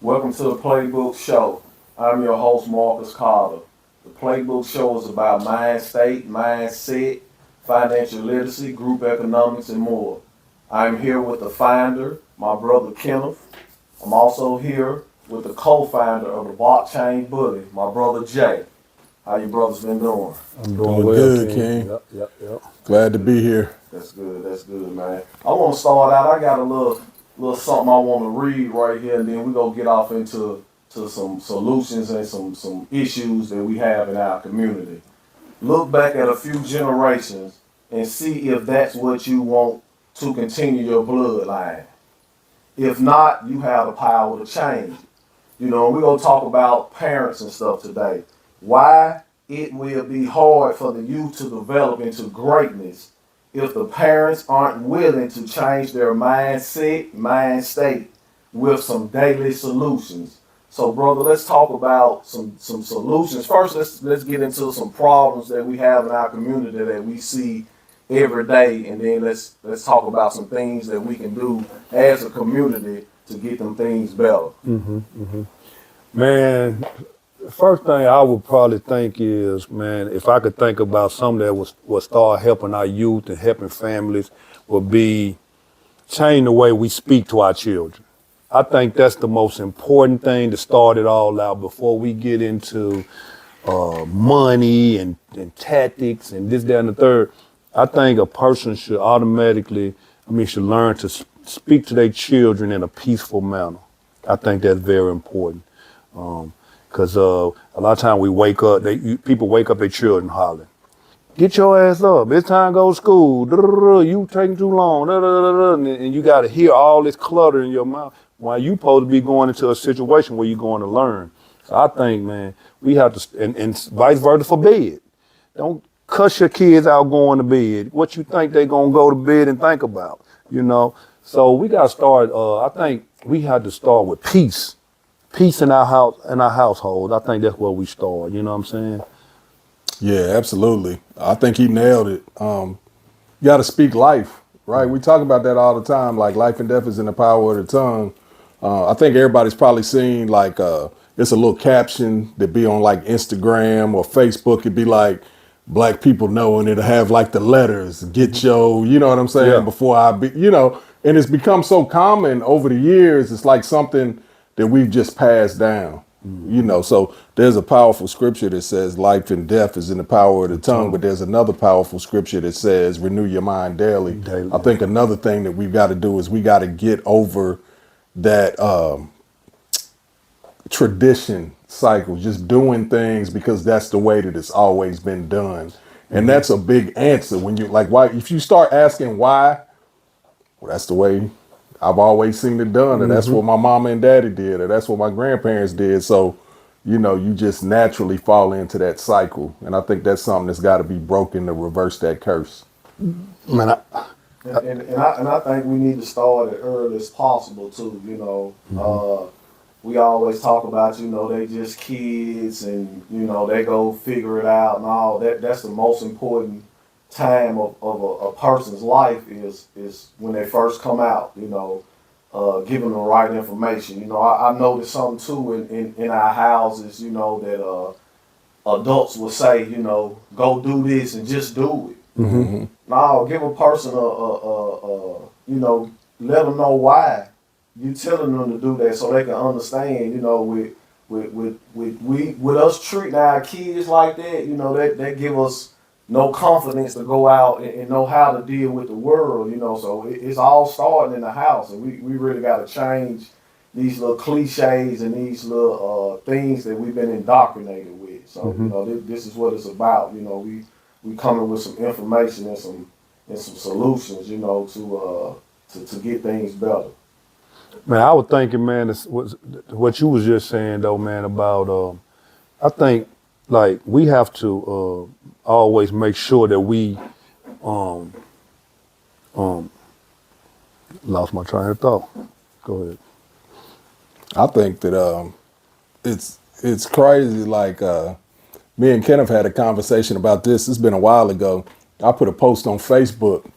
Welcome to the Playbook Show. I'm your host, Marcus Carter. The Playbook Show is about mind state, mindset, financial literacy, group economics, and more. I'm here with the founder, my brother Kenneth. I'm also here with the co-founder of the Blockchain Bully, my brother Jay. How you brothers been doing? I'm Doing well, good, King. King. Yep. Glad to be here. That's good, man. I want to start out. I got a little something I want to read right here, and then we gonna get off into some solutions and some issues that we have in our community. Look back at a few generations and see if that's what you want to continue your bloodline. If not, you have the power to change. You know, we're gonna talk about parents and stuff today. Why it will be hard for the youth to develop into greatness if the parents aren't willing to change their mindset, mind state with some daily solutions. So, brother, let's talk about some solutions. First, let's get into some problems that we have in our community that we see every day, and then let's talk about some things that we can do as a community to get them things better. Man, the first thing I would probably think is, man, if I could think about something that would start helping our youth and helping families, would be change the way we speak to our children. I think that's the most important thing to start it all out before we get into money and tactics and this, that, and the third. I think a person should should learn to speak to their children in a peaceful manner. I think that's very important. Because a lot of times we wake up, people wake up their children hollering, "Get your ass up, it's time to go to school, you taking too long," and you got to hear all this clutter in your mouth while you supposed to be going into a situation where you're going to learn. So I think, man, we have to, and vice versa for bed. Don't cuss your kids out going to bed. What you think they going to go to bed and think about, you know? So we got to start, I think we have to start with peace. Peace in our house, in our household. I think that's where we start. You know what I'm saying? Yeah, absolutely. I think he nailed it. You got to speak life, right? We talk about that all the time. Like life and death is in the power of the tongue. I think everybody's probably seen like it's a little caption that be on like Instagram or Facebook. It'd be like black people know, and it'll have like the letters, "Get your," you know what I'm saying? Yeah. Before I be, and it's become so common over the years. It's like something that we've just passed down. So there's a powerful scripture that says life and death is in the power of the tongue, but there's another powerful scripture that says renew your mind daily. I think another thing that we've got to do is we got to get over that tradition cycle, just doing things because that's the way that it's always been done. And that's a big answer when you like, why, if you start asking why, well, that's the way I've always seen it done, or that's what my mama and daddy did, or that's what my grandparents did. So, you just naturally fall into that cycle. And I think that's something that's got to be broken to reverse that curse. Man, And I think we need to start as early as possible too. We always talk about they just kids and they go figure it out and all that. That's the most important time of a person's life is when they first come out. Give them the right information. I noticed something too in our houses. That adults will say, go do this and just do it. No, give a person let them know why you telling them to do that so they can understand. With us treating our kids like that, that give us no confidence to go out and know how to deal with the world. So it's all starting in the house, and we really got to change these little cliches and these little things that we've been indoctrinated with. So this is what it's about. We coming with some information and some solutions, to get things better. man, I was thinking, man, what you was just saying though, man, about I think like we have to always make sure that we um lost my train of thought. Go ahead. I think that it's crazy. Like me and Kenneth had a conversation about this. It's been a while ago. I put a post on Facebook,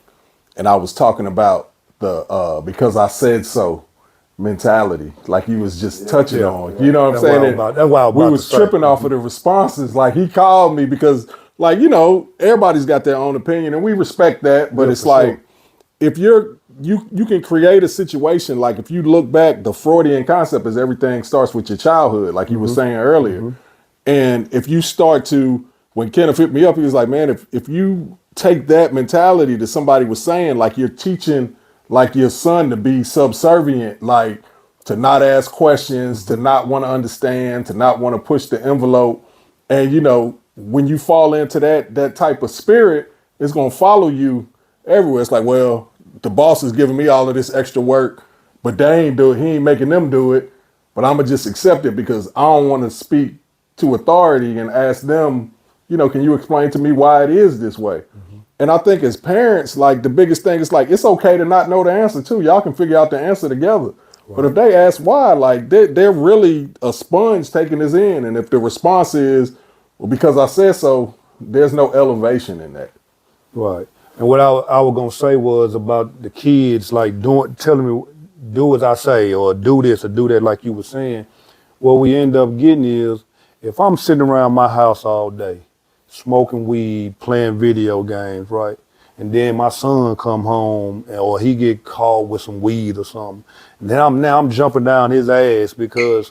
and I was talking about the because I said so, mentality, like he was just touching Yeah. on. You know what I'm That's saying? what I was about- that's what I was we about was to say. tripping off of the responses. Like he called me because, like, you know, everybody's got their own opinion, and we respect that. But Yeah, it's for like sure. if you can create a situation, like if you look back, the Freudian concept is everything starts with your childhood, like you were saying earlier. And if you start to, when Kenneth hit me up, he was like, man, if you take that mentality that somebody was saying, like you're teaching like your son to be subservient, like to not ask questions, to not want to understand, to not want to push the envelope. And you know, when you fall into that type of spirit, it's gonna follow you everywhere. It's like, well, the boss is giving me all of this extra work, but they ain't do it. He ain't making them do it. But I'm gonna just accept it because I don't want to speak to authority and ask them, you know, can you explain to me why it is this way? And I think as parents, like the biggest thing is like it's okay to not know the answer too. Y'all can figure out the answer together. But if they ask why, like they're really a sponge taking this in. And if the response is, well, because I said so, there's no elevation in that. Right. And what I was gonna say was about the kids like telling me do as I say or do this or do that like you were saying. What we end up getting is if I'm sitting around my house all day, smoking weed, playing video games, right? And then my son come home or he get caught with some weed or something. And then I'm jumping down his ass because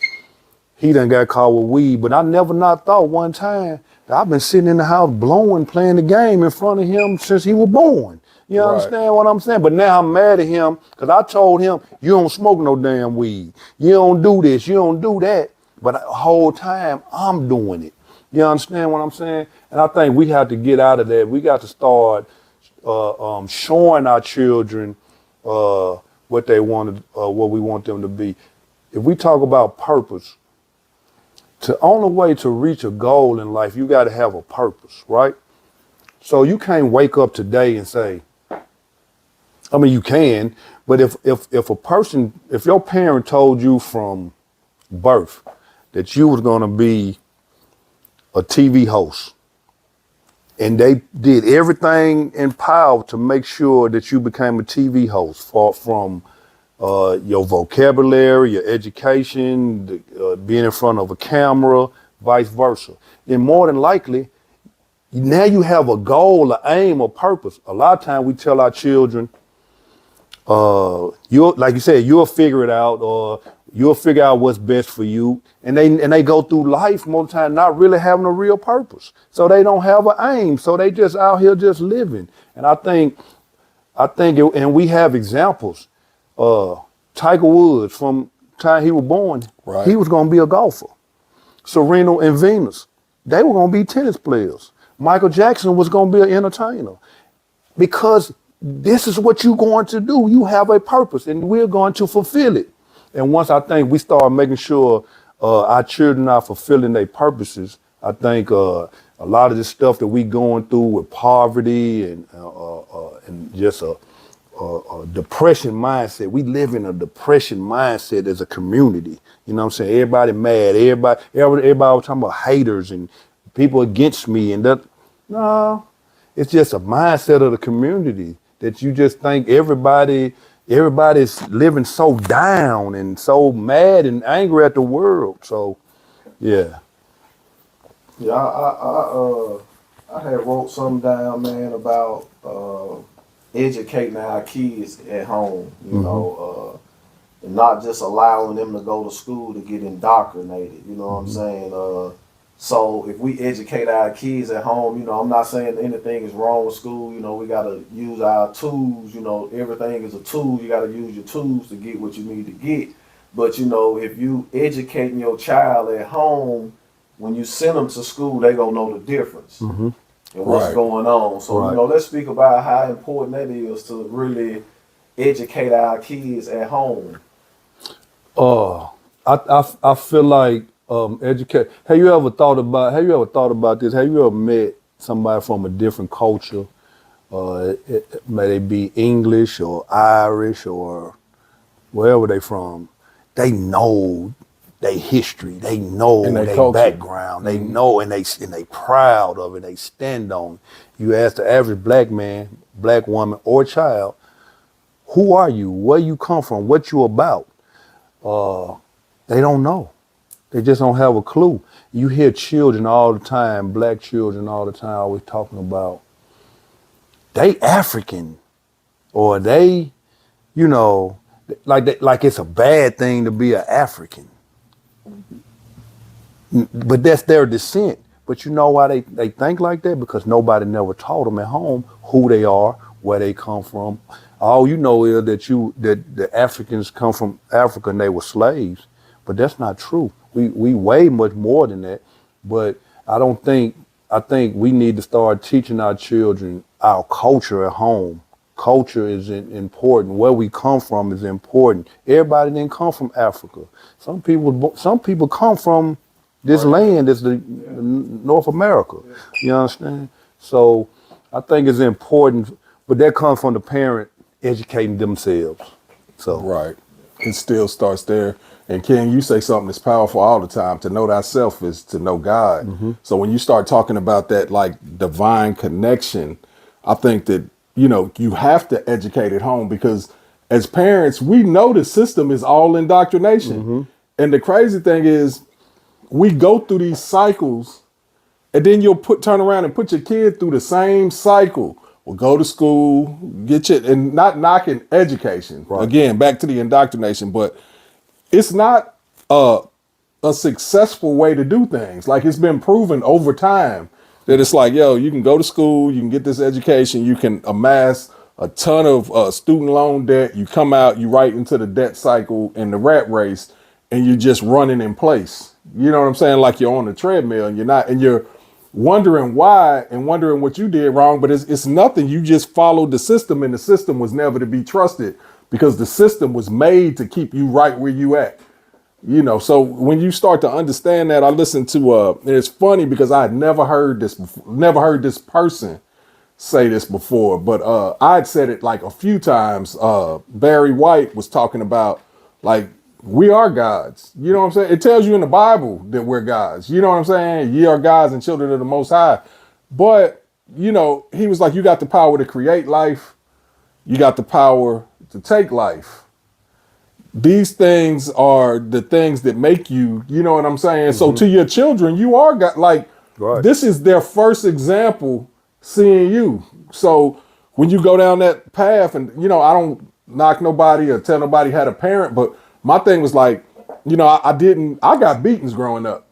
he done got caught with weed, but I never not thought one time that I've been sitting in the house blowing, playing the game in front of him since he was born. You Right. understand what I'm saying? But now I'm mad at him because I told him, you don't smoke no damn weed. You don't do this, you don't do that. But the whole time I'm doing it. You understand what I'm saying? And I think we have to get out of that. We got to start showing our children what they want, what we want them to be. If we talk about purpose, the only way to reach a goal in life, you got to have a purpose, right? So you can't wake up today and say, I mean, you can, but if your parent told you from birth that you was going to be a TV host and they did everything in power to make sure that you became a TV host from your vocabulary, your education, being in front of a camera, vice versa. Then more than likely, now you have a goal, an aim, a purpose. A lot of times we tell our children, like you said, you'll figure it out or you'll figure out what's best for you. And they go through life most of the time not really having a real purpose. So they don't have an aim. So they just out here just living. And I think, and we have examples. Tiger Woods, from the time he was born, Right. he was going to be a golfer. Serena and Venus, they were going to be tennis players. Michael Jackson was going to be an entertainer. Because this is what you're going to do. You have a purpose, and we're going to fulfill it. And once I think we start making sure our children are fulfilling their purposes, I think a lot of this stuff that we going through with poverty and just a depression mindset. We live in a depression mindset as a community. You know what I'm saying? Everybody mad. Everybody was talking about haters and people against me and that. No, it's just a mindset of the community that you just think everybody's living so down and so mad and angry at the world. So, yeah. Yeah, I had wrote something down, man, about educating our kids at home, you know, and not just allowing them to go to school to get indoctrinated, you know what I'm saying? So if we educate our kids at home, you know, I'm not saying anything is wrong with school, you know, we gotta use our tools, you know, everything is a tool, you gotta use your tools to get what you need to get. But you know, if you educating your child at home, when you send them to school, they gonna know the difference and what's Right. going on. So Right. you know, let's speak about how important that is to really educate our kids at home. I feel like educate. Have you ever thought about this? Have you ever met somebody from a different culture? May they be English or Irish or wherever they from? They know their history. They know And their their culture. background. They know and they proud of it. They stand on it. You ask the average black man, black woman, or child, who are you? Where you come from? What you about? They don't know. They just don't have a clue. You hear children all the time, black children all the time, always talking about they African or they, you know, like it's a bad thing to be an African. But that's their descent. But you know why they think like that? Because nobody never taught them at home who they are, where they come from. All you know is that the Africans come from Africa and they were slaves. But that's not true. We way much more than that. But I think we need to start teaching our children our culture at home. Culture is important. Where we come from is important. Everybody didn't come from Africa. Some people come from this land is the North America. You understand? So I think it's important, but that comes from the parent educating themselves. So Right. It still starts there. And Ken, you say something that's powerful all the time. To know thyself is to know God. So when you start talking about that like divine connection, I think that, you have to educate at home because as parents, we know the system is all indoctrination. And the crazy thing is we go through these cycles and then you'll turn around and put your kid through the same cycle. Well, go to school, and not knocking education. Right. Again, back to the indoctrination, but it's not a successful way to do things. Like it's been proven over time that it's like, yo, you can go to school, you can get this education, you can amass a ton of student loan debt. You come out, you right into the debt cycle and the rat race, and you're just running in place. You know what I'm saying? Like you're on a treadmill and you're not, and you're wondering why and wondering what you did wrong, but it's nothing. You just followed the system and the system was never to be trusted because the system was made to keep you right where you at. So when you start to understand that, I listened to, and it's funny because I had never heard this person say this before, but I'd said it like a few times. Barry White was talking about like, we are gods. You know what I'm saying? It tells you in the Bible that we're gods. You know what I'm saying? Ye are gods and children of the Most High. But, he was like, you got the power to create life. You got the power to take life. These things are the things that make you, you know what I'm saying? So to your children, you are God. Like, Right. This is their first example seeing you. So when you go down that path and, I don't knock nobody or tell nobody had a parent, but my thing was like, I got beatings growing up.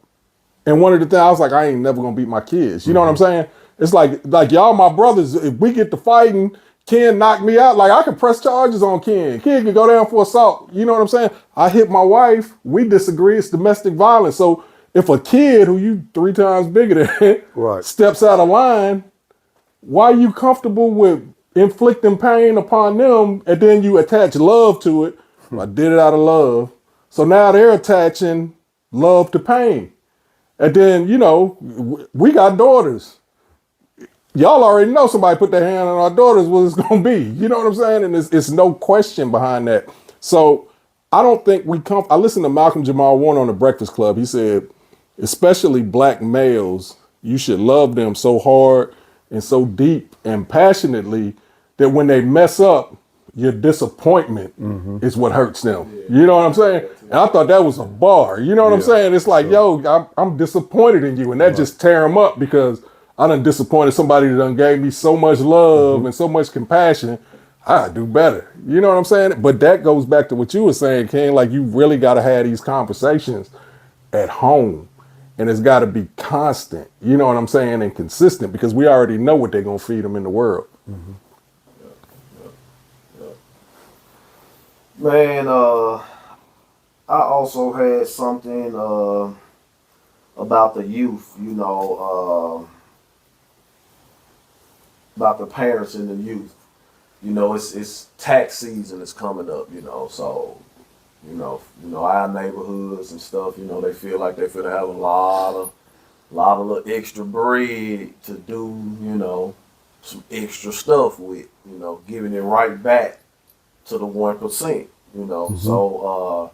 And one of the things I was like, I ain't never gonna beat my kids. You know what I'm saying? It's like y'all my brothers, if we get to fighting, Ken knocked me out. Like I could press charges on Ken. Ken could go down for assault. You know what I'm saying? I hit my wife. We disagree. It's domestic violence. So if a kid who you 3 times bigger than Right. steps out of line, why are you comfortable with inflicting pain upon them and then you attach love to it? I did it out of love. So now they're attaching love to pain. And then, we got daughters. Y'all already know somebody put their hand on our daughters, what it's going to be. You know what I'm saying? And it's no question behind that. So I don't think I listened to Malcolm Jamal Warner on the Breakfast Club. He said, especially black males, you should love them so hard and so deep and passionately that when they mess up, your disappointment is what hurts them. You know what I'm saying? And I thought that was a bar. You know what I'm saying? It's like, yo, I'm disappointed in you. And that just tear them up because I done disappointed somebody that done gave me so much love and so much compassion. I do better. You know what I'm saying? But that goes back to what you were saying, Ken. Like you really got to have these conversations at home. And it's got to be constant. You know what I'm saying? And consistent because we already know what they're going to feed them in the world. Man, I also had something about the youth, about the parents and the youth. It's tax season is coming up, so our neighborhoods and stuff, they feel like they're finna have a lot of little extra bread to do, some extra stuff with, giving it right back to the 1%, So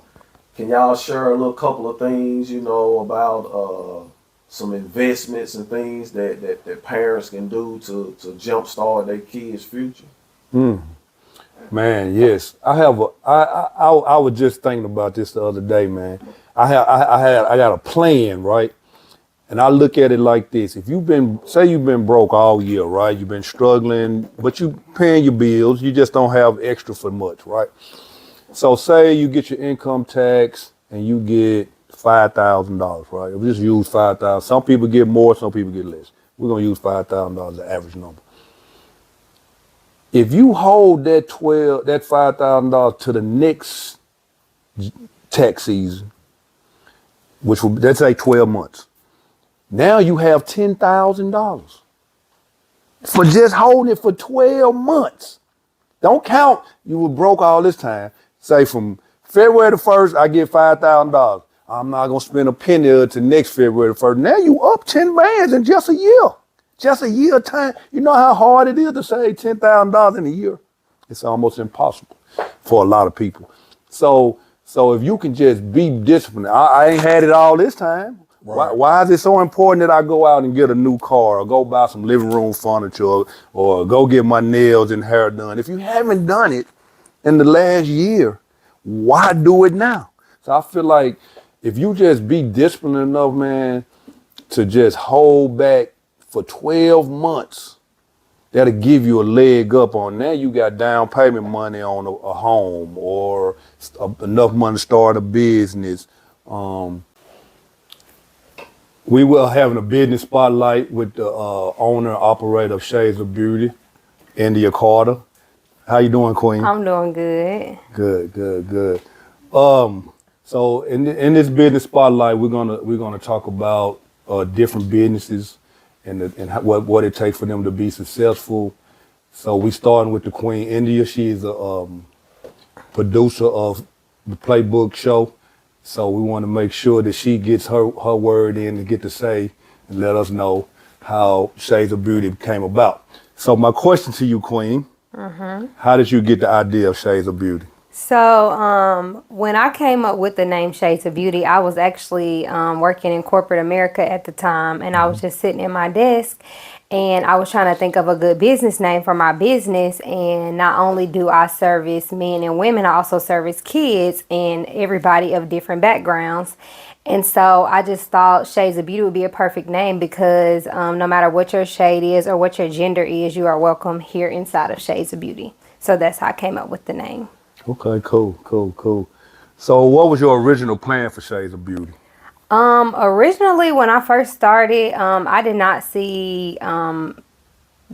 can y'all share a little couple of things, about some investments and things that parents can do to jumpstart their kids' future? Man, yes. I was just thinking about this the other day, man. I got a plan, right? And I look at it like this. If you've been broke all year, right? You've been struggling, but you paying your bills, you just don't have extra for much, right? So say you get your income tax and you get $5,000, right? We just use 5,000. Some people get more, some people get less. We're gonna use $5,000 as the average number. If you hold that $5,000 to the next tax season, which will, let's say 12 months, now you have $10,000 for just holding it for 12 months. Don't count you were broke all this time. Say from February the 1st, I get $5,000. I'm not gonna spend a penny until next February the 1st. Now you up 10 bands in just a year. Just a year time. You know how hard it is to save $10,000 in a year? It's almost impossible for a lot of people. So if you can just be disciplined, I ain't had it all this time. Right. Why is it so important that I go out and get a new car or go buy some living room furniture or go get my nails and hair done? If you haven't done it in the last year, why do it now? So I feel like if you just be disciplined enough, man, to just hold back for 12 months, that'll give you a leg up on. Now you got down payment money on a home or enough money to start a business. We will having a business spotlight with the owner and operator of Shades of Beauty, India Carter. How you doing, Queen? I'm doing good. Good. So in this business spotlight, we're gonna talk about different businesses and what it takes for them to be successful. So we starting with the Queen India. She's a producer of the Playbook show. So we want to make sure that she gets her word in and get to say and let us know how Shades of Beauty came about. So my question to you, Queen, how did you get the idea of Shades of Beauty? So when I came up with the name Shades of Beauty, I was actually working in corporate America at the time, and I was just sitting at my desk and I was trying to think of a good business name for my business. And not only do I service men and women, I also service kids and everybody of different backgrounds. And so I just thought Shades of Beauty would be a perfect name because no matter what your shade is or what your gender is, you are welcome here inside of Shades of Beauty. So that's how I came up with the name. Okay, cool. So what was your original plan for Shades of Beauty? Originally when I first started, I did not see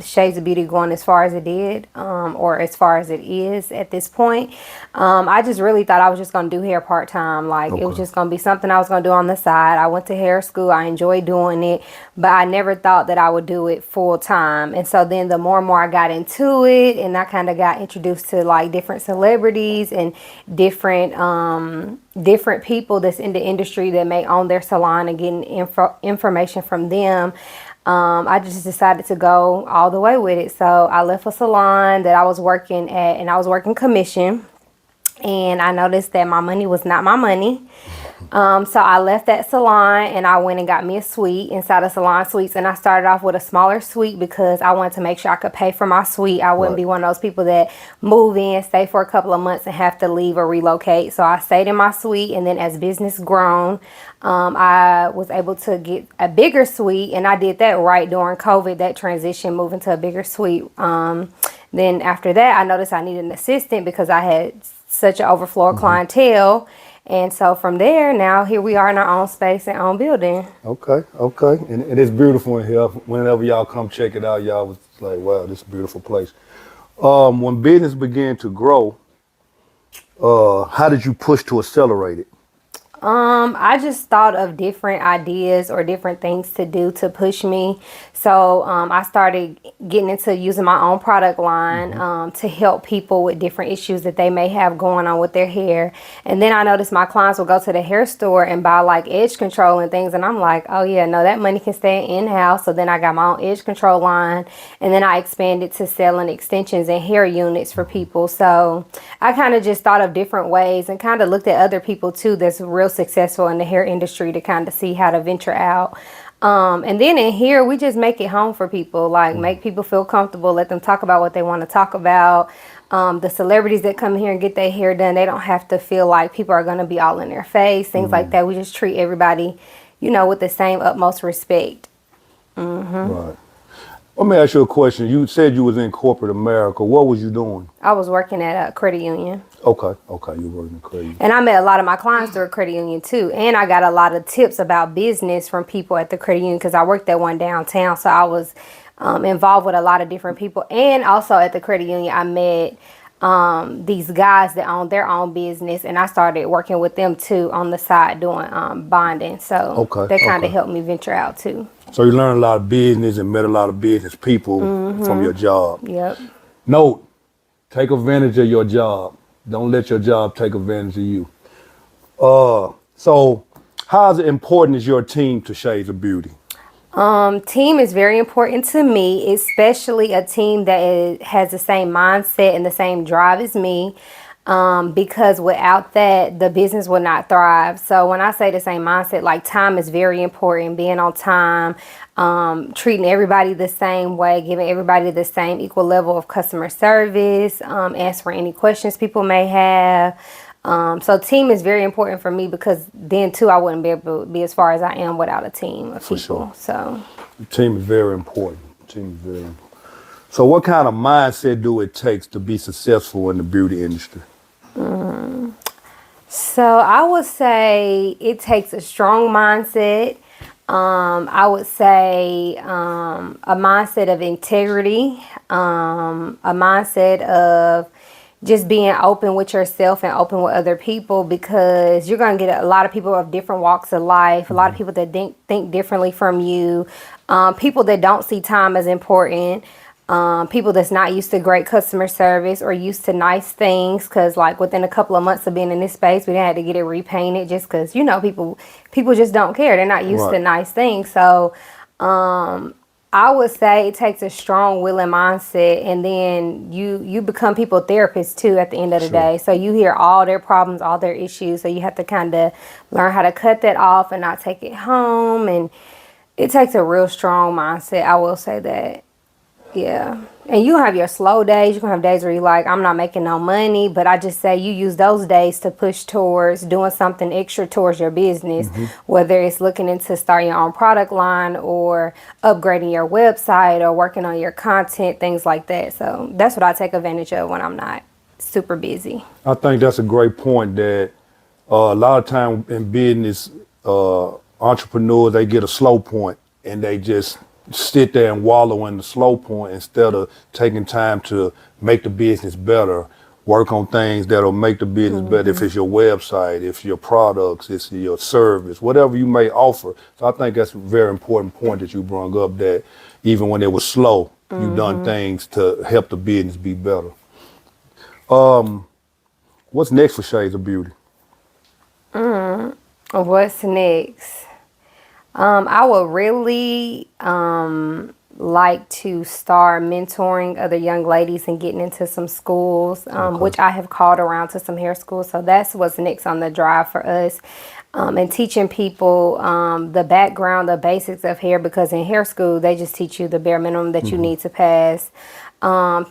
Shades of Beauty going as far as it did, or as far as it is at this point. I just really thought I was just going to do hair part-time. It was just going to be something I was going to do on the side. I went to hair school. I enjoyed doing it, but I never thought that I would do it full-time. And so then the more and more I got into it, and I kind of got introduced to different celebrities and different people that's in the industry that may own their salon, and getting information from them. I just decided to go all the way with it. So I left a salon that I was working at, and I was working commission, and I noticed that my money was not my money. So I left that salon and I went and got me a suite inside of Salon Suites, and I started off with a smaller suite because I wanted to make sure I could pay for my suite. I wouldn't be one of those people that move in, stay for a couple of months and have to leave or relocate. So I stayed in my suite, and then as business grown, I was able to get a bigger suite, and I did that right during COVID, that transition, moving to a bigger suite. Then after that, I noticed I needed an assistant because I had such an overflow of clientele. And so from there, now here we are in our own space and own building. Okay. And it's beautiful in here. Whenever y'all come check it out, y'all was like, wow, this is a beautiful place. When business began to grow, how did you push to accelerate it? I just thought of different ideas or different things to do to push me. So I started getting into using my own product line to help people with different issues that they may have going on with their hair. And then I noticed my clients will go to the hair store and buy edge control and things. And I'm like, oh yeah, no, that money can stay in-house. So then I got my own edge control line. And then I expanded to selling extensions and hair units for people. So I kind of just thought of different ways and kind of looked at other people too that's real successful in the hair industry to kind of see how to venture out. And then in here, we just make it home for people, make people feel comfortable, let them talk about what they want to talk about. The celebrities that come here and get their hair done, they don't have to feel like people are going to be all in their face, things like that. We just treat everybody, with the same utmost respect. Right. Let me ask you a question. You said you was in corporate America. What was you doing? I was working at a credit union. Okay, you were working in credit union. And I met a lot of my clients through a credit union too. And I got a lot of tips about business from people at the credit union because I worked at one downtown. So I was involved with a lot of different people. And also at the credit union, I met these guys that own their own business. And I started working with them too on the side doing bonding. So that kind of helped me venture out too. So you learned a lot of business and met a lot of business people from your job. Yep. Note, take advantage of your job. Don't let your job take advantage of you. So how important is your team to Shades of Beauty? Team is very important to me, especially a team that has the same mindset and the same drive as me. Because without that, the business will not thrive. So when I say the same mindset, like time is very important, being on time, treating everybody the same way, giving everybody the same equal level of customer service, answering any questions people may have. So team is very important for me because then too, I wouldn't be able to be as far as I am without a team of people. Sure. So The team is very important. So what kind of mindset do it take to be successful in the beauty industry? So I would say it takes a strong mindset. I would say a mindset of integrity, a mindset of just being open with yourself and open with other people, because you're going to get a lot of people of different walks of life, a lot of people that think differently from you, people that don't see time as important. People that's not used to great customer service or used to nice things, because like within a couple of months of being in this space, we had to get it repainted just because people just don't care. They're not used to nice things. So I would say it takes a strong will and mindset, and then you become people therapists too at the end of the day. So you hear all their problems, all their issues, so you have to kind of learn how to cut that off and not take it home. And it takes a real strong mindset, I will say that. Yeah. And you have your slow days. You can have days where you're like, I'm not making no money. But I just say you use those days to push towards doing something extra towards your business, whether it's looking into starting your own product line or upgrading your website or working on your content, things like that. So that's what I take advantage of when I'm not super busy. I think that's a great point that a lot of time in business, entrepreneurs, they get a slow point and they just sit there and wallow in the slow point instead of taking time to make the business better, work on things that'll make the business better. If it's your website, if your products, it's your service, whatever you may offer. So I think that's a very important point that you brought up, that even when it was slow, you done things to help the business be better. What's next for Shades of Beauty? What's next? I would really like to start mentoring other young ladies and getting into some schools, which I have called around to some hair schools. So that's what's next on the drive for us. And teaching people the background, the basics of hair, because in hair school, they just teach you the bare minimum that you need to pass.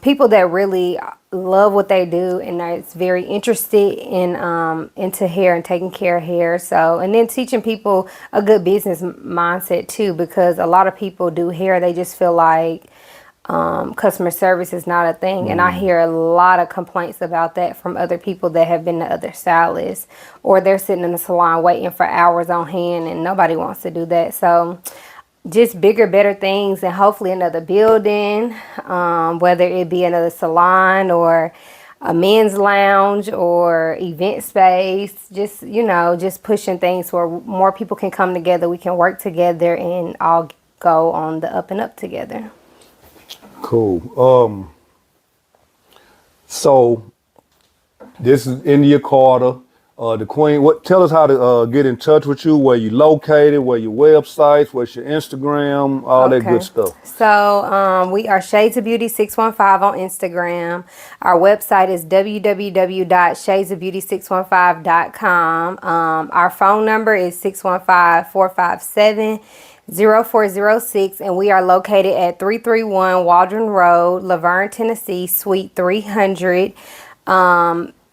People that really love what they do and are very interested in into hair and taking care of hair. So, and then teaching people a good business mindset too, because a lot of people do hair, they just feel like customer service is not a thing. And I hear a lot of complaints about that from other people that have been to other stylists, or they're sitting in the salon waiting for hours on hand, and nobody wants to do that. So just bigger, better things, and hopefully another building, whether it be another salon or a men's lounge or event space, just pushing things where more people can come together, we can work together and all go on the up and up together. Cool. So this is India Carter, the Queen. Tell us how to get in touch with you, where you located, where your websites, where's your Instagram, all that good stuff. So we are Shades of Beauty 615 on Instagram. Our website is www.shadesofbeauty615.com. Our phone number is 615-457 0406, and we are located at 331 Waldron Road, Laverne, Tennessee, Suite 300.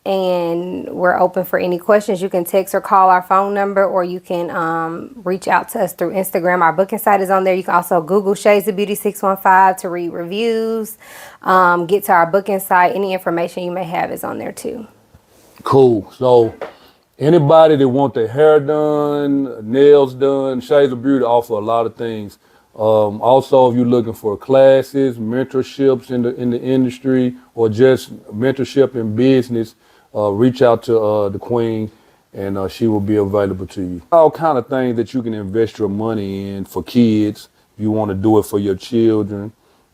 And we're open for any questions. You can text or call our phone number, or you can reach out to us through Instagram. Our booking site is on there. You can also Google Shades of Beauty 615 to read reviews, get to our booking site. Any information you may have is on there too. Cool. So anybody that want their hair done, nails done, Shades of Beauty offer a lot of things. Also, if you're looking for classes, mentorships in the industry, or just mentorship in business, reach out to the Queen, and she will be available to you. All kind of things that you can invest your money in for kids. If you want to do it for your children,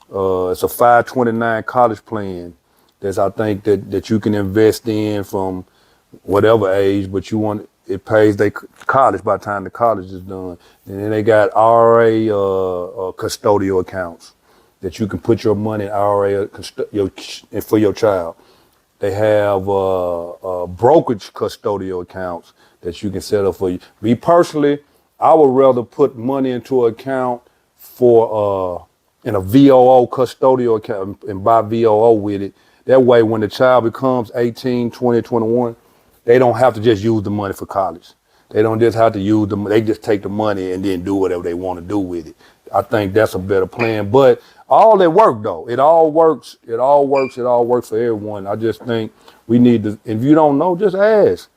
it's a 529 college plan. That's, I think, that you can invest in from whatever age, but it pays their college by the time the college is done. And then they got RA custodial accounts that you can put your money in RA for your child. They have brokerage custodial accounts that you can set up for you. Me personally, I would rather put money into an account for in a VOO custodial account and buy VOO with it. That way, when the child becomes 18, 20, 21, they don't have to just use the money for college. They don't just have to use them. They just take the money and then do whatever they want to do with it. I think that's a better plan. But all that work though, it all works. It all works. It all works for everyone. I just think we need to. If you don't know, just ask.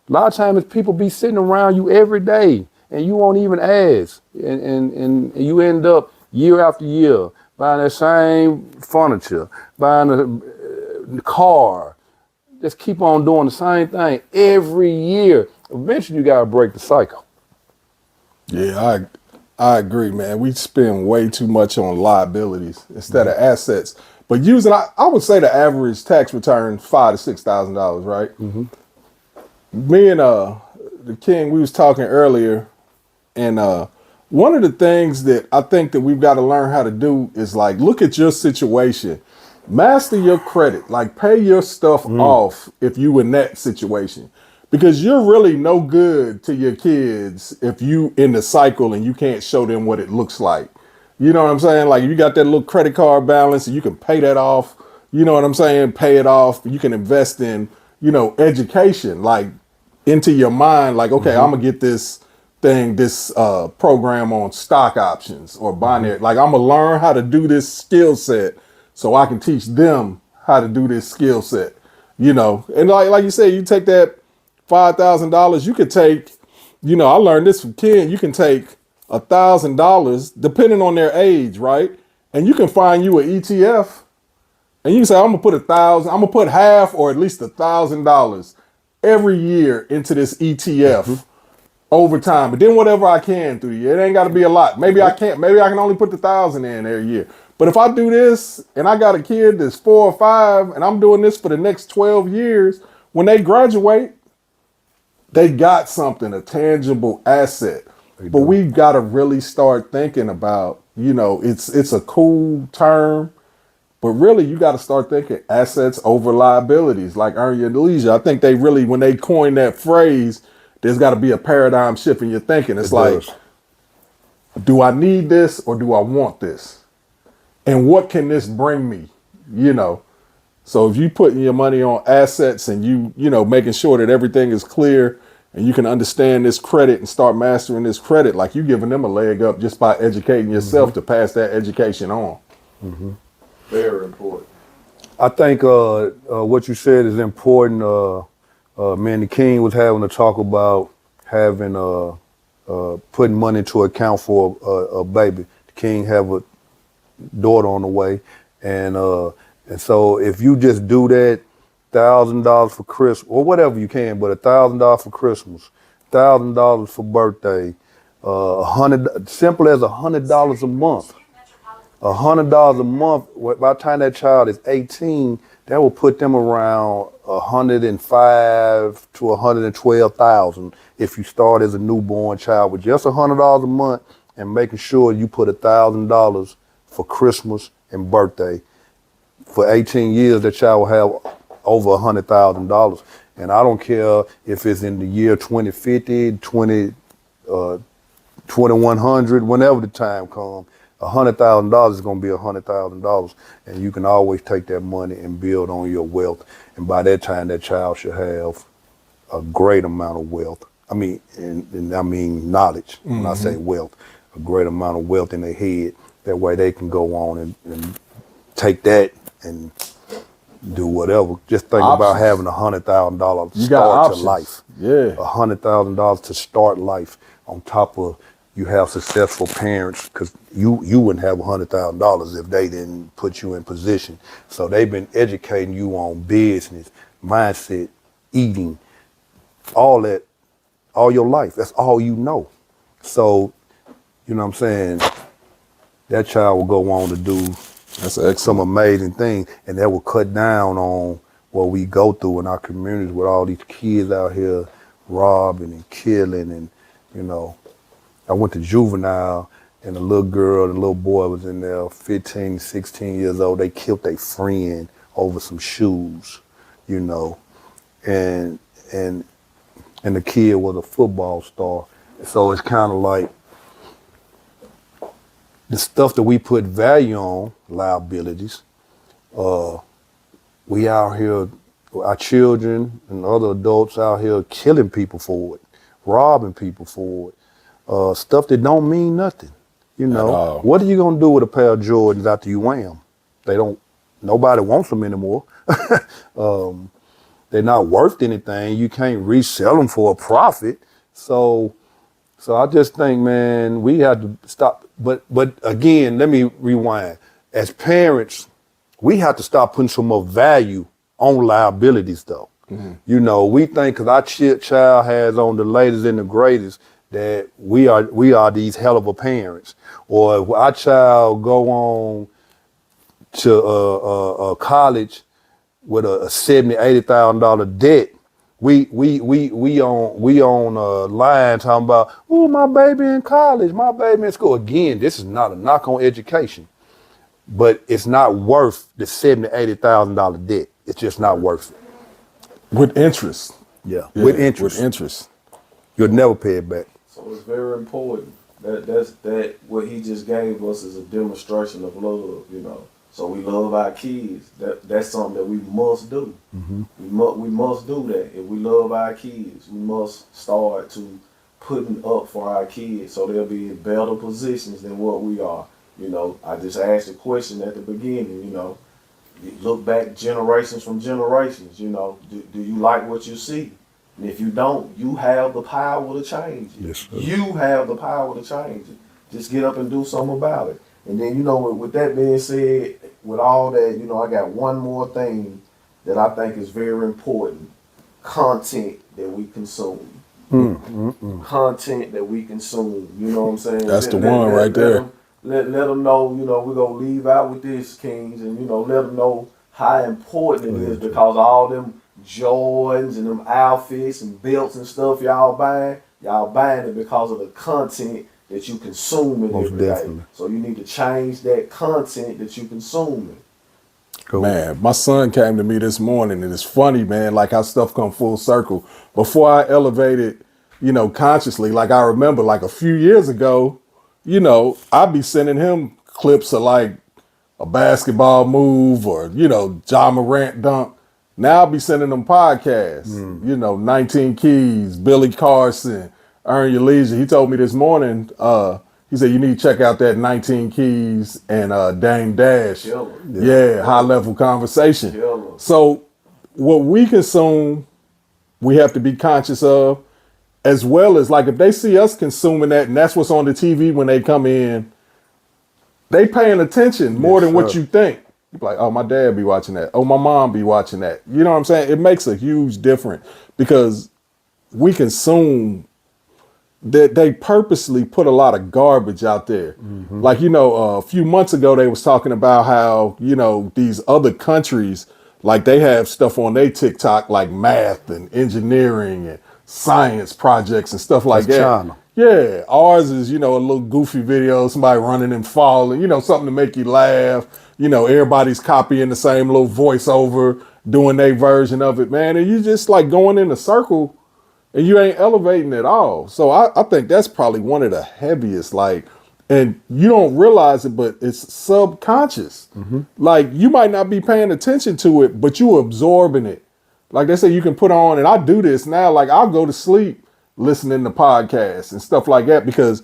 A lot of times people be sitting around you every day and you won't even ask, and you end up year after year buying that same furniture, buying a car. Just keep on doing the same thing every year. Eventually, you gotta break the cycle. Yeah, I agree, man. We spend way too much on liabilities instead of assets. But using, I would say the average tax return $5,000 to $6,000, right? Mm-hmm. Me and the King, we was talking earlier, and one of the things that I think that we've got to learn how to do is like look at your situation. Master your credit, like pay your stuff off if you in that situation, because you're really no good to your kids if you in the cycle and you can't show them what it looks like. You know what I'm saying? Like you got that little credit card balance and you can pay that off. You know what I'm saying? Pay it off. You can invest in, education, like into your mind, like, okay, I'm gonna get this program on stock options or binary. Like I'm gonna learn how to do this skill set so I can teach them how to do this skill set, And like you said, you take that $5,000, you could take, I learned this from Ken, you can take $1,000 depending on their age, right? And you can find you an ETF and you can say, I'm gonna put half or at least $1,000 every year into this ETF over time. But then whatever I can through the year, it ain't gotta be a lot. Maybe I can only put the 1,000 in every year. But if I do this and I got a kid that's 4 or 5 and I'm doing this for the next 12 years, when they graduate, they got something, a tangible asset. But we've got to really start thinking about, it's a cool term, but really you got to start thinking assets over liabilities, like earn your leisure. I think they really, when they coined that phrase, there's got to be a paradigm shift in your thinking. It's like, do I need this or do I want this? And what can this bring me? So if you putting your money on assets and you making sure that everything is clear and you can understand this credit and start mastering this credit, like you giving them a leg up just by educating yourself to pass that education on. Mm-hmm. Very important. I think what you said is important. Man, the King was having a talk about having putting money into account for a baby. The King have a daughter on the way, and so if you just do that, $1,000 for Christmas or whatever you can, but $1,000 for Christmas, $1,000 for birthday, simple as $100 a month. $100 a month. By the time that child is 18, that will put them around 105 to 112,000 if you start as a newborn child with just $100 a month and making sure you put $1,000 for Christmas and birthday. For 18 years, that child will have over $100,000. And I don't care if it's in the year 2050, 2,100, whenever the time comes, $100,000 is going to be $100,000, and you can always take that money and build on your wealth. And by that time, that child should have a great amount of wealth. I mean, and I mean knowledge. When I say wealth, a great amount of wealth in their head. That way, they can go on and take that and do whatever. Just think about having $100,000 to start your life. Yeah, $100,000 to start life. On top of you have successful parents, because you wouldn't have $100,000 if they didn't put you in position. So they've been educating you on business, mindset, eating, all that, all your life. That's all you know. So, you know what I'm saying? That child will go on to do some amazing things, and that will cut down on what we go through in our communities with all these kids out here robbing and killing. And, you know, I went to juvenile, and a little girl and a little boy was in there, 15, 16 years old. They killed their friend over some shoes, you know, and the kid was a football star. So it's kind of like the stuff that we put value on, liabilities, we out here, our children and other adults out here killing people for it, robbing people for it, stuff that don't mean nothing. You know, what are you gonna do with a pair of Jordans after you wear them? They don't, nobody wants them anymore. They're not worth anything. You can't resell them for a profit. So I just think, man, we have to stop. But again, let me rewind. As parents, we have to stop putting some more value on liabilities, though. You know, we think because our child has on the latest and the greatest that we are these hell of a parents. Or if our child go on to college with a $70,000, $80,000 debt, we on line talking about, oh, my baby in college, my baby in school. Again, this is not a knock on education, but it's not worth the $70,000, $80,000 debt. It's just not worth it. With interest. Yeah, with interest. With interest. You'll never pay it back. So it's very important. That what he just gave us is a demonstration of love, you know. So we love our kids. That's something that we must do. We must do that. If we love our kids, we must start to putting up for our kids so they'll be in better positions than what we are. You know, I just asked a question at the beginning, you know. Look back generations from generations, you know. Do you like what you see? And if you don't, you have the power to change it. Yes, sir. You have the power to change it. Just get up and do something about it. And then, you know, with that being said, with all that, you know, I got one more thing that I think is very important. Content that we consume. Content that we consume. You know what I'm saying? That's the one right there. Let them know, you know, we're going to leave out with this, Kings, and, you know, let them know how important it is, because all them Jordans and them outfits and belts and stuff y'all buying it because of the content that you consuming every day. So you need to change that content that you consuming. Cool. Man, my son came to me this morning, and it's funny, man, like how stuff come full circle. Before I elevated, you know, consciously, like I remember like a few years ago, you know, I'd be sending him clips of like a basketball move or, you know, Ja Morant dunk. Now I'll be sending them podcasts, you know, 19 Keys, Billy Carson, Earn Your Leisure. He told me this morning, he said, you need to check out that 19 Keys and Dame Dash. Yeah, high level conversation. So what we consume, we have to be conscious of, as well as like if they see us consuming that and that's what's on the TV when they come in, they paying attention more than what you think. You're like, oh, my dad be watching that. Oh, my mom be watching that. You know what I'm saying? It makes a huge difference because we consume that they purposely put a lot of garbage out there. Like, you know, a few months ago, they was talking about how, you know, these other countries, like they have stuff on their TikTok, like math and engineering and science projects and stuff like that. China. Yeah, ours is, you know, a little goofy video, somebody running and falling, you know, something to make you laugh. You know, everybody's copying the same little voiceover, doing their version of it, man. And you just like going in a circle, and you ain't elevating at all. So I think that's probably one of the heaviest, like, and you don't realize it, but it's subconscious. Like you might not be paying attention to it, but you absorbing it. Like they say, you can put on, and I do this now. Like I'll go to sleep listening to podcasts and stuff like that because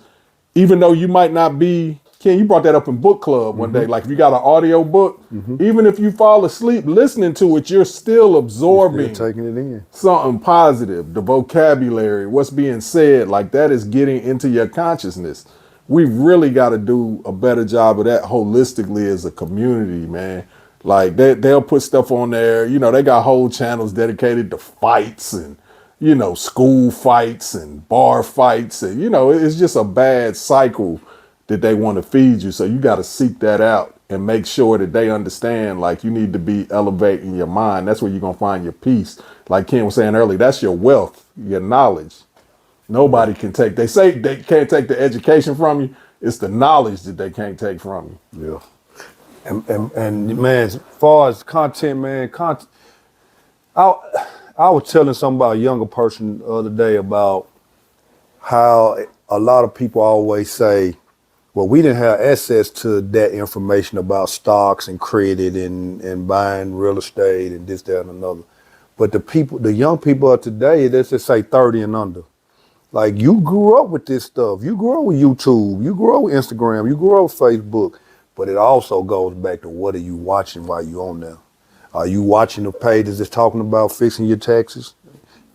even though you might not be, Ken, you brought that up in book club one day. Like if you got an audio book, even if you fall asleep listening to it, you're still absorbing, You're taking it in. something positive. The vocabulary, what's being said, like that is getting into your consciousness. We really got to do a better job of that holistically as a community, man. Like they'll put stuff on there. You know, they got whole channels dedicated to fights and, you know, school fights and bar fights. And, you know, it's just a bad cycle that they want to feed you. So you got to seek that out and make sure that they understand, like, you need to be elevating your mind. That's where you're going to find your peace. Like Ken was saying earlier, that's your wealth, your knowledge. Nobody can take, they say they can't take the education from you. It's the knowledge that they can't take from you. Yeah. And man, as far as content, man, I was telling somebody about a younger person the other day about how a lot of people always say, well, we didn't have access to that information about stocks and credit and buying real estate and this, that, and another. But the young people of today, let's just say 30 and under. Like you grew up with this stuff. You grew up with YouTube. You grew up with Instagram. You grew up with Facebook. But it also goes back to what are you watching while you're on there? Are you watching the pages that's talking about fixing your taxes,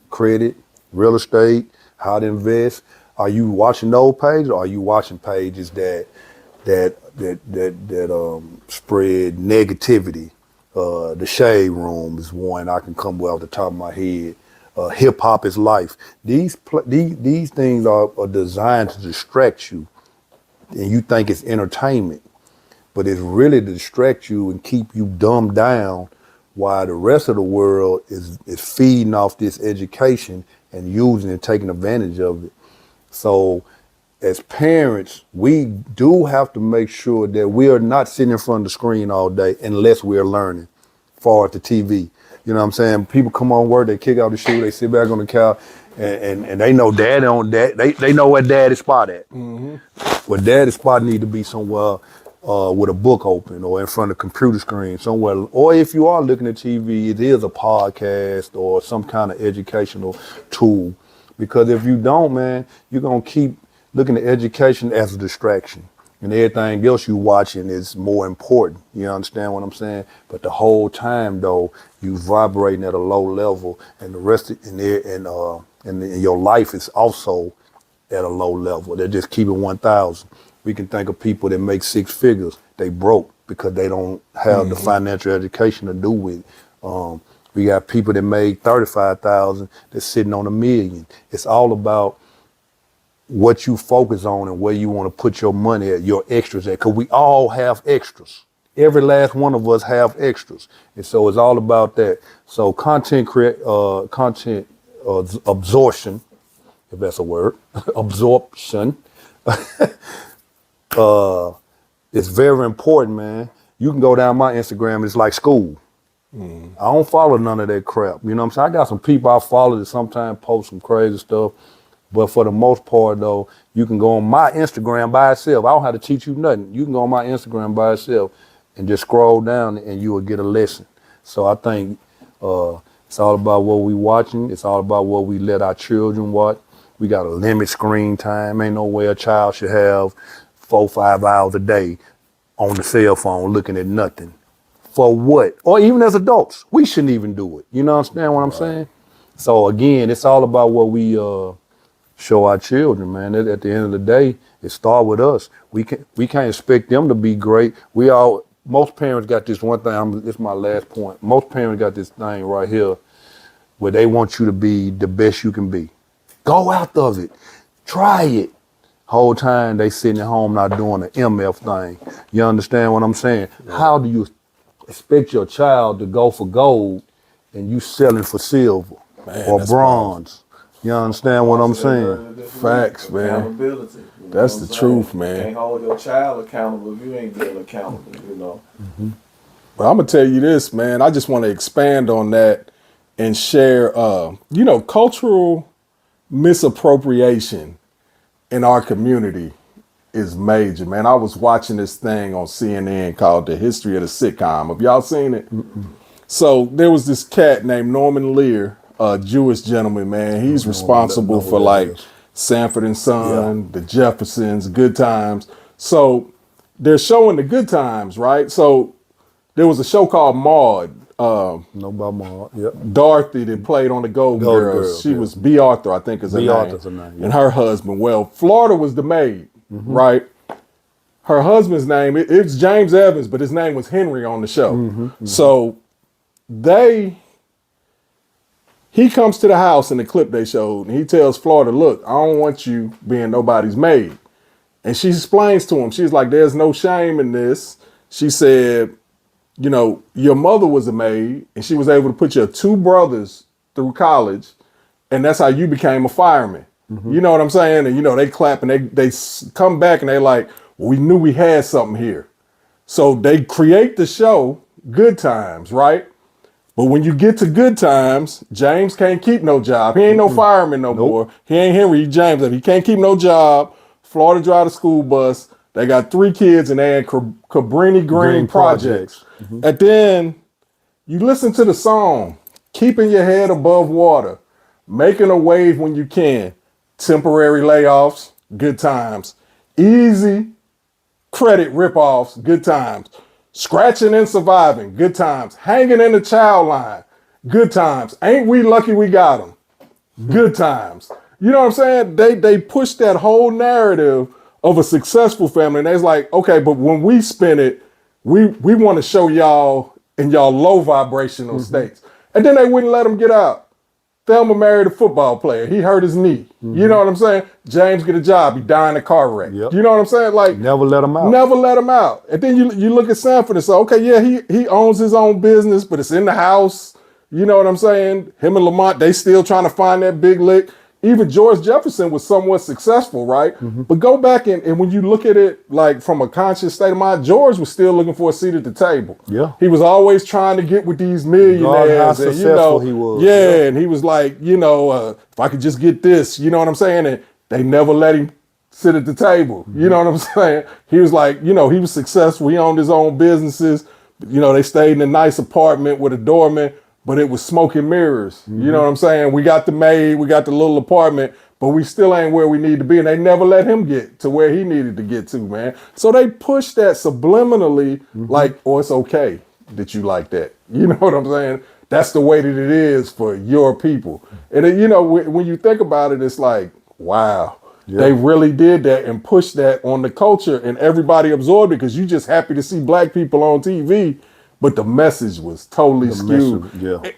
credit, real estate, how to invest? Are you watching those pages, or are you watching pages that spread negativity? The Shade Room is one I can come well off the top of my head. Hip Hop is Life. These things are designed to distract you, and you think it's entertainment, but it's really to distract you and keep you dumbed down while the rest of the world is feeding off this education and using and taking advantage of it. So as parents, we do have to make sure that we are not sitting in front of the screen all day unless we're learning, far as the TV. You know what I'm saying? People come on work, they kick out the shoe, they sit back on the couch, and they know daddy on that. They know where daddy's spot at. Well, daddy's spot need to be somewhere with a book open or in front of a computer screen somewhere. Or if you are looking at TV, it is a podcast or some kind of educational tool. Because if you don't, man, you're going to keep looking at education as a distraction. And everything else you watching is more important. You understand what I'm saying? But the whole time, though, you vibrating at a low level, and the rest of, and your life is also at a low level. They're just keeping 1,000. We can think of people that make six figures. They broke because they don't have the financial education to do with it. We got people that made 35,000 that's sitting on $1 million. It's all about what you focus on and where you want to put your money at, your extras at, because we all have extras. Every last one of us have extras. And so it's all about that. So content absorption, if that's a word, absorption, it's very important, man. You can go down my Instagram, it's like school. I don't follow none of that crap. You know what I'm saying? I got some people I follow that sometimes post some crazy stuff. But for the most part, though, you can go on my Instagram by itself. I don't have to teach you nothing. You can go on my Instagram by itself and just scroll down and you will get a lesson. So I think it's all about what we watching. It's all about what we let our children watch. We got to limit screen time. Ain't no way a child should have 4-5 hours a day on the cell phone looking at nothing. For what? Or even as adults, we shouldn't even do it. You know understand what I'm saying? So again, it's all about what we show our children, man. At the end of the day, it starts with us. We can't expect them to be great. Most parents got this one thing. This is my last point. Most parents got this thing right here where they want you to be the best you can be. Go out of it. Try it. Whole time they sitting at home not doing the MF thing. You understand what I'm saying? Yeah. How do you expect your child to go for gold and you selling for silver or bronze? You understand what I'm saying? Facts, man. Accountability. That's the truth, man. You can't hold your child accountable if you ain't being accountable, you know. Well, I'm going to tell you this, man. I just want to expand on that and share, cultural misappropriation in our community is major, man. I was watching this thing on CNN called The History of the Sitcom. Have y'all seen it? So there was this cat named Norman Lear, a Jewish gentleman, man. He's responsible for like Sanford and Son, The Jeffersons, Good Times. So they're showing the Good Times, right? So there was a show called Maude. No by Maud. Yep. Dorothy that played on the Golden Golden Girls. Girls, She yeah. was B. Arthur, I think is her B. name. Arthur's her name, yeah. And her husband. Well, Florida was the maid, right? Her husband's name, it's James Evans, but his name was Henry on the show. So he comes to the house in the clip they showed, and he tells Florida, look, I don't want you being nobody's maid. And she explains to him, she's like, there's no shame in this. She said, you know, your mother was a maid, and she was able to put your two brothers through college, and that's how you became a fireman. You know what I'm saying? And, you know, they clap, and they come back, and they like, well, we knew we had something here. So they create the show Good Times, right? But when you get to Good Times, James can't keep no job. He ain't no fireman no more. He ain't Henry, he James. He can't keep no job. Florida drive the school bus. They got 3 kids, and they in Cabrini Green projects. And then you listen to the song, keeping your head above water, making a wave when you can, temporary layoffs, Good Times, easy credit ripoffs, Good Times, scratching and surviving, Good Times, hanging in the child line, Good Times, ain't we lucky we got them, Good Times. You know what I'm saying? They push that whole narrative of a successful family, and it's like, okay, but when we spin it, we want to show y'all in y'all low vibrational states. And then they wouldn't let them get out. Thelma married a football player. He hurt his knee. You know what I'm saying? James get a job. He died in a car wreck. Yep. You know what I'm saying? Like, Never let him out. never let him out. And then you look at Sanford and say, okay, yeah, he owns his own business, but it's in the house. You know what I'm saying? Him and Lamont, they still trying to find that big lick. Even George Jefferson was somewhat successful, right? But go back and when you look at it like from a conscious state of mind, George was still looking for a seat at the table. Yeah. He was always trying to get with these God, how millionaires. And, successful he was. Yeah, and he was like, if I could just get this, you know what I'm saying? And they never let him sit at the table. You know what I'm saying? He was like, he was successful. He owned his own businesses. They stayed in a nice apartment with a doorman, but it was smoke and mirrors. You know what I'm saying? We got the maid, we got the little apartment, but we still ain't where we need to be. And they never let him get to where he needed to get to, man. So they push that subliminally, like, oh, it's okay that you like that. You know what I'm saying? That's the way that it is for your people. And, when you think about it, it's like, wow. Yeah. They really did that and pushed that on the culture, and everybody absorbed it because you just happy to see black people on TV. But the message was totally skewed.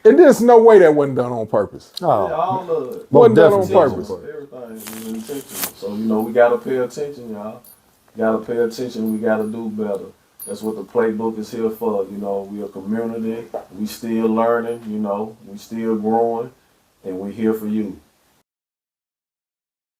And there's no way that wasn't done on purpose. Oh. Yeah, all of it. Wasn't done on purpose. Everything is intentional. So, we got to pay attention, y'all. Got to pay attention. We got to do better. That's what the playbook is here for. We a community. We still learning, we still growing. And we here for you.